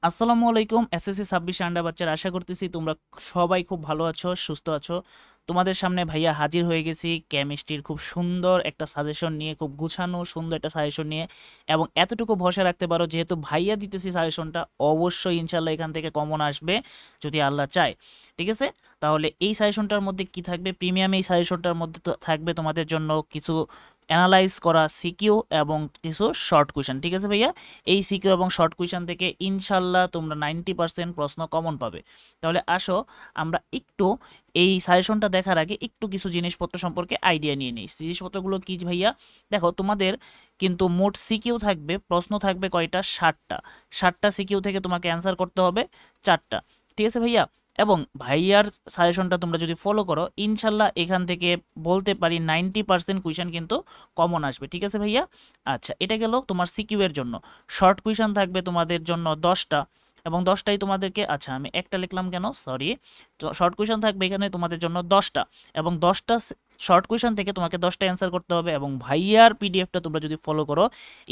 আসসালামু আলাইকুম এসএসসি 26 আন্ডা বাচ্চারা, আশা করতেছি তোমরা সবাই খুব ভালো আছো, সুস্থ আছো। তোমাদের সামনে ভাইয়া হাজির হয়ে গেছি কেমিস্ট্রির খুব সুন্দর একটা সাজেশন নিয়ে, খুব গুছানো সুন্দর একটা সাজেশন নিয়ে। এবং এতটুকু ভরসা রাখতে পারো, যেহেতু ভাইয়া দিতেছি সাজেশনটা, অবশ্যই ইনশাল্লাহ এখান থেকে কমন আসবে যদি আল্লাহ চায়। ঠিক আছে, তাহলে এই সাজেশনটার মধ্যে কি থাকবে? প্রিমিয়াম এই সাজেশনটার মধ্যে তো থাকবে তোমাদের জন্য কিছু অ্যানালাইজ করা সিকিউ এবং কিছু শর্ট কোয়েশ্চেন। ঠিক আছে ভাইয়া, এই সিকিউ এবং শর্ট কোয়েশ্চেন থেকে ইনশাল্লাহ তোমরা 90% প্রশ্ন কমন পাবে। তাহলে আসো আমরা একটু এই সাজেশনটা দেখার আগে একটু কিছু জিনিসপত্র সম্পর্কে আইডিয়া নিয়ে নিই। জিনিসপত্রগুলো কি ভাইয়া? দেখো, তোমাদের কিন্তু মোট সিকিউ থাকবে, প্রশ্ন থাকবে কয়টা? 60টা। 60টা সিকিউ থেকে তোমাকে অ্যান্সার করতে হবে 4টা। ঠিক আছে ভাইয়া, এবং ভাইয়ার সাজেশনটা তোমরা যদি ফলো করো, ইনশাল্লাহ এখান থেকে বলতে পারি 90% কুয়েশন কিন্তু কমন আসবে। ঠিক আছে ভাইয়া, আচ্ছা এটা গেল তোমার সিকিউ এর জন্য। শর্ট কুয়েশন থাকবে তোমাদের জন্য 10টা, এবং 10টাই তোমাদেরকে, আচ্ছা আমি একটা লিখলাম কেন, সরি। তো শর্ট কোয়েশ্চেন থাকবে এখানে তোমাদের জন্য 10টা, এবং 10টা শর্ট কোয়েশ্চেন থেকে তোমাকে 10টা অ্যান্সার করতে হবে। এবং ভাইয়ার পিডিএফটা তোমরা যদি ফলো করো,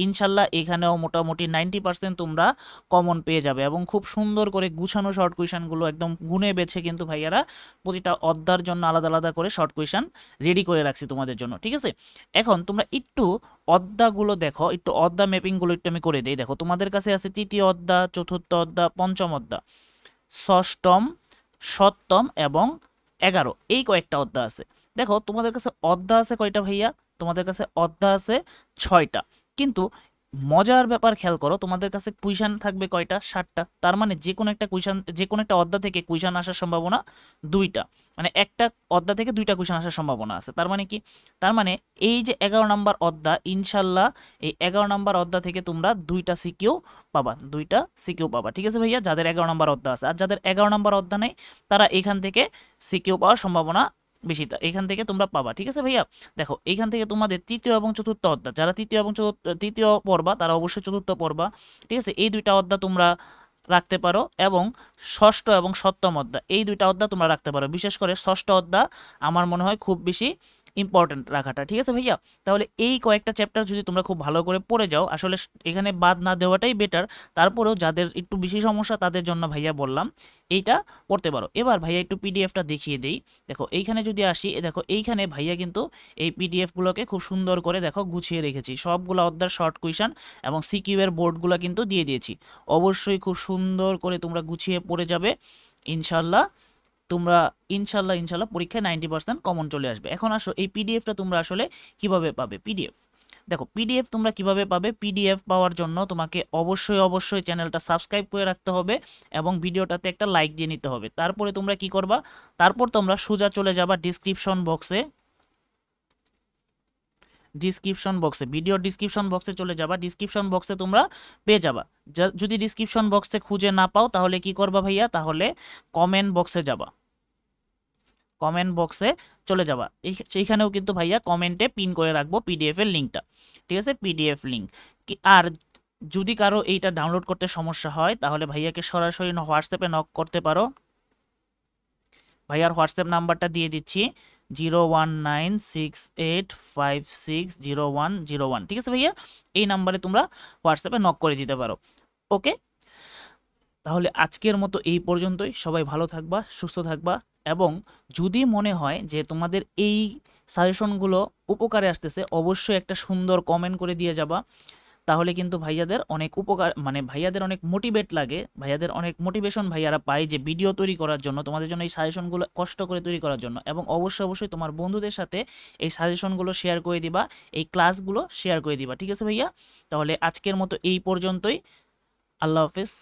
ইনশাল্লাহ এখানেও মোটামুটি 90% তোমরা কমন পেয়ে যাবে। এবং খুব সুন্দর করে গুছানো শর্ট কোয়েশ্চেনগুলো একদম গুনে বেছে কিন্তু ভাইয়ারা প্রতিটা অধ্যার জন্য আলাদা আলাদা করে শর্ট কোয়েশ্চেন রেডি করে রাখছি তোমাদের জন্য। ঠিক আছে, এখন তোমরা একটু অধ্যায়গুলো দেখো, একটু অধ্যায় ম্যাপিংগুলো একটু আমি করে দিই। দেখো, তোমাদের কাছে আছে তৃতীয় অধ্যায়, চতুর্থ অধ্যায়, পঞ্চম অধ্যায়, ষষ্ঠম, সপ্তম এবং 11, এই কয়েকটা অধ্যায় আছে। দেখো তোমাদের কাছে অধ্যায় আছে কয়টা ভাইয়া? তোমাদের কাছে অধ্যায় আছে 6টা। কিন্তু মজার ব্যাপার খেয়াল করো, তোমাদের কাছে কুইশন থাকবে কয়টা? 60টা। তার মানে যে কোনো একটা কুইশন, যে কোনো একটা অধ্যায় থেকে কুইশন আসার সম্ভাবনা 2টা। মানে একটা অধ্যায় থেকে 2টা কুইশন আসার সম্ভাবনা আছে। তার মানে কি? তার মানে এই যে 11 নাম্বার অধ্যায়, ইনশাল্লাহ এই 11 নাম্বার অধ্যায় থেকে তোমরা 2টা সিকিউ পাবা, 2টা সিকিউ পাবা। ঠিক আছে ভাইয়া, যাদের 11 নাম্বার অধ্যায় আছে। আর যাদের 11 নাম্বার অধ্যায় নেই, তারা এখান থেকে সিকিউ পাওয়ার সম্ভাবনা বেশি, এখান থেকে তোমরা পাবা। ঠিক আছে ভাইয়া, দেখো এইখান থেকে তোমাদের তৃতীয় এবং চতুর্থ অধ্যায়, যারা তৃতীয় এবং তৃতীয় পড়বা তারা অবশ্যই চতুর্থ পড়বা। ঠিক আছে, এই 2টা অধ্যায় তোমরা রাখতে পারো, এবং ষষ্ঠ এবং সপ্তম অধ্যায়, এই 2টা অধ্যায় তোমরা রাখতে পারো। বিশেষ করে ষষ্ঠ অধ্যায় আমার মনে হয় খুব বেশি ইম্পর্টেন্ট রাখাটা। ঠিক আছে ভাইয়া, তাহলে এই কয়েকটা চ্যাপ্টার যদি তোমরা খুব ভালো করে পড়ে যাও, আসলে এখানে বাদ না দেওয়াটাই বেটার। তারপরেও যাদের একটু বেশি সমস্যা তাদের জন্য ভাইয়া বললাম এইটা পড়তে পারো। এবার ভাইয়া একটু পিডিএফটা দেখিয়ে দেই। দেখো এইখানে যদি আসি, দেখো এইখানে ভাইয়া কিন্তু এই পিডিএফগুলোকে খুব সুন্দর করে দেখো গুছিয়ে রেখেছি। সবগুলো অধ্যায়ের শর্ট কুইশন এবং সিকিউ এর বোর্ডগুলো কিন্তু দিয়ে দিয়েছি। অবশ্যই খুব সুন্দর করে তোমরা গুছিয়ে পড়ে যাবে ইনশাল্লাহ। তোমরা ইনশাল্লাহ পরীক্ষায় 90% কমন চলে আসবে। এখন আসো এই পিডিএফটা তোমরা আসলে কিভাবে পাবে? পিডিএফ, দেখো পিডিএফ তোমরা কিভাবে পাবে? পিডিএফ পাওয়ার জন্য তোমাকে অবশ্যই চ্যানেলটা সাবস্ক্রাইব করে রাখতে হবে এবং ভিডিওটাতে একটা লাইক দিয়ে নিতে হবে। তারপরে তোমরা কি করবা? তারপর তোমরা সোজা চলে যাবা ভিডিও ডিসক্রিপশন বক্সে চলে যাবা। ডিসক্রিপশন বক্সে তোমরা পেয়ে যাবা। যদি ডিসক্রিপশন বক্সে খুঁজে না পাও, তাহলে কি করবা ভাইয়া? তাহলে কমেন্ট বক্সে যাবা, কমেন্ট বক্সে চলে যাবা। সেইখানেও কিন্তু ভাইয়া কমেন্টে পিন করে রাখবো পিডিএফ এর লিঙ্কটা। ঠিক আছে, পিডিএফ লিঙ্ক। আর যদি কারো এইটা ডাউনলোড করতে সমস্যা হয়, তাহলে ভাইয়াকে সরাসরি হোয়াটসঅ্যাপে নক করতে পারো। ভাইয়ার হোয়াটসঅ্যাপ নাম্বারটা দিয়ে দিচ্ছি, 01968560101। ঠিক আছে ভাইয়া, এই নাম্বারে তোমরা হোয়াটসঅ্যাপে নক করে দিতে পারো। ওকে, তাহলে আজকের মতো এই পর্যন্তই। সবাই ভালো থাকবা, সুস্থ থাকবা, এবং যদি মনে হয় যে তোমাদের এই সাজেশনগুলো উপকারে আসতেছে, অবশ্যই একটা সুন্দর কমেন্ট করে দিয়ে যাবা। তাহলে কিন্তু ভাইয়াদের অনেক উপকার, মানে ভাইয়াদের অনেক মোটিভেট লাগে, ভাইয়াদের অনেক মোটিভেশন ভাইয়ারা পায় যে ভিডিও তৈরি করার জন্য, তোমাদের জন্য এই সাজেশনগুলো কষ্ট করে তৈরি করার জন্য। এবং অবশ্যই তোমার বন্ধুদের সাথে এই সাজেশনগুলো শেয়ার করে দিবা, এই ক্লাসগুলো শেয়ার করে দিবা। ঠিক আছে ভাইয়া, তাহলে আজকের মতো এই পর্যন্তই। আল্লাহ হাফেজ।